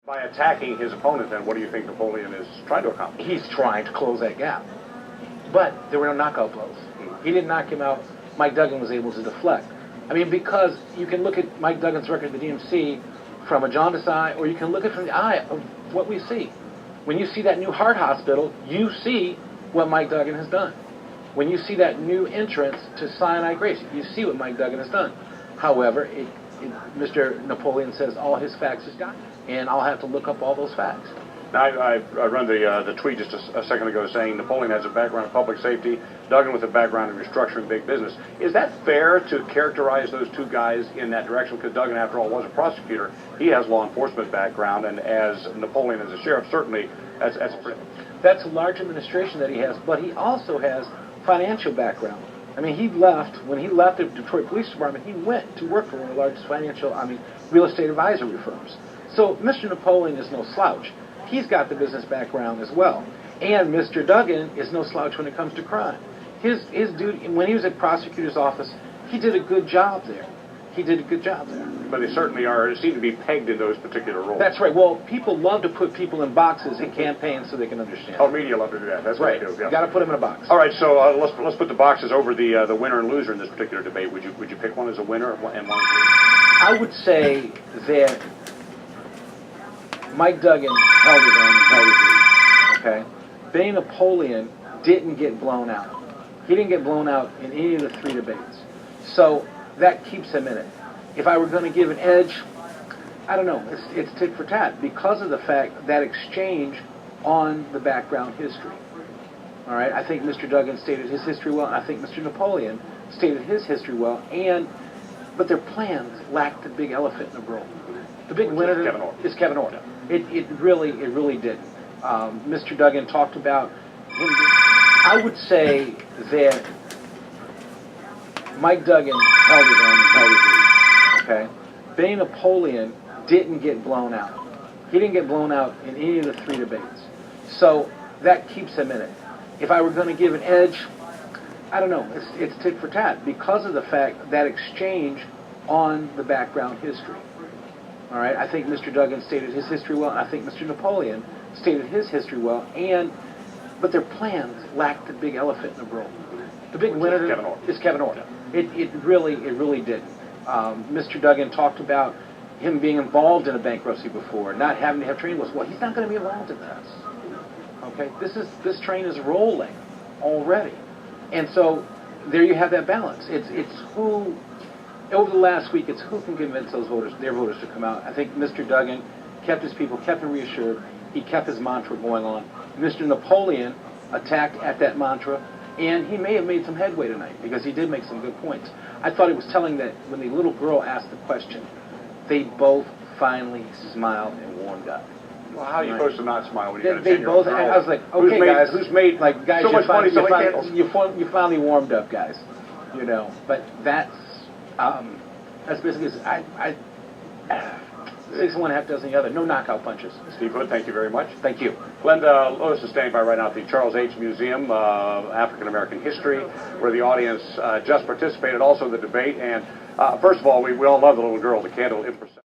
By attacking his opponent, then, what do you think Napoleon is trying to accomplish? He's trying to close that gap. But there were no knockout blows. He didn't knock him out. Mike Duggan was able to deflect. I mean, because you can look at Mike Duggan's record at the DMC from a jaundiced eye, or you can look at it from the eye of what we see. When you see that new heart hospital, you see what Mike Duggan has done. When you see that new entrance to Sinai Grace, you see what Mike Duggan has done. However, Mr. Napoleon says all his facts is got, and I'll have to look up all those facts. Now, I run the tweet just a second ago saying Napoleon has a background in public safety, Duggan with a background in restructuring big business. Is that fair to characterize those two guys in that direction? Because Duggan, after all, was a prosecutor. He has law enforcement background, and as Napoleon as a sheriff, certainly that's a large administration that he has, but he also has financial background. I mean, when he left the Detroit Police Department, he went to work for one of the largest real estate advisory firms. So Mr. Napoleon is no slouch. He's got the business background as well. And Mr. Duggan is no slouch when it comes to crime. His duty, when he was at prosecutor's office, he did a good job there. But they certainly seem to be pegged in those particular roles. That's right. Well, people love to put people in boxes in campaigns so they can understand. Oh, media love to do that. That's right. What they do. Yeah. You got to put them in a box. All right. So let's put the boxes over the winner and loser in this particular debate. Would you pick one as a winner and one as a loser? I would say that Mike Duggan held his own and held his lead. Okay. Benny Napoleon didn't get blown out. He didn't get blown out in any of the three debates. So that keeps him in it. If I were going to give an edge, I don't know. It's tit for tat because of the fact that exchange on the background history. All right. I think Mr. Duggan stated his history well. And I think Mr. Napoleon stated his history well. But their plans lacked the big elephant in the room. The big winner is Kevin Orr. It really didn't. Mr. Duggan talked about him. I would say that Mike Duggan held his own and held his lead. Okay. Benny Napoleon didn't get blown out. He didn't get blown out in any of the three debates. So that keeps him in it. If I were going to give an edge, I don't know. It's tit for tat because of the fact that exchange on the background history. All right. I think Mr. Duggan stated his history well, and I think Mr. Napoleon stated his history well. But their plans lacked the big elephant in the room. The big winner is Kevin Orr. It really didn't. Mr. Duggan talked about him being involved in a bankruptcy before, not having to have training wheels. Well, he's not going to be involved in this. Okay, this train is rolling already, and so there you have that balance. It's who over the last week. It's who can convince their voters to come out. I think Mr. Duggan kept his people, kept them reassured. He kept his mantra going on. Mr. Napoleon attacked at that mantra. And he may have made some headway tonight because he did make some good points. I thought it was telling that when the little girl asked the question, they both finally smiled and warmed up. Well, how are you supposed to not smile when you got a 10-year-old both. girl? I was like, okay, guys, who's made like guys, so much money selling candles? You finally warmed up, guys. You know, but that's basically 6 and 1/2 dozen the other. No knockout punches. Steve Hood, thank you very much. Thank you. Glenda Lois is standing by right now at the Charles H. Museum of African American History, where the audience just participated also in the debate. And first of all, we all love the little girl, the candle impersonation.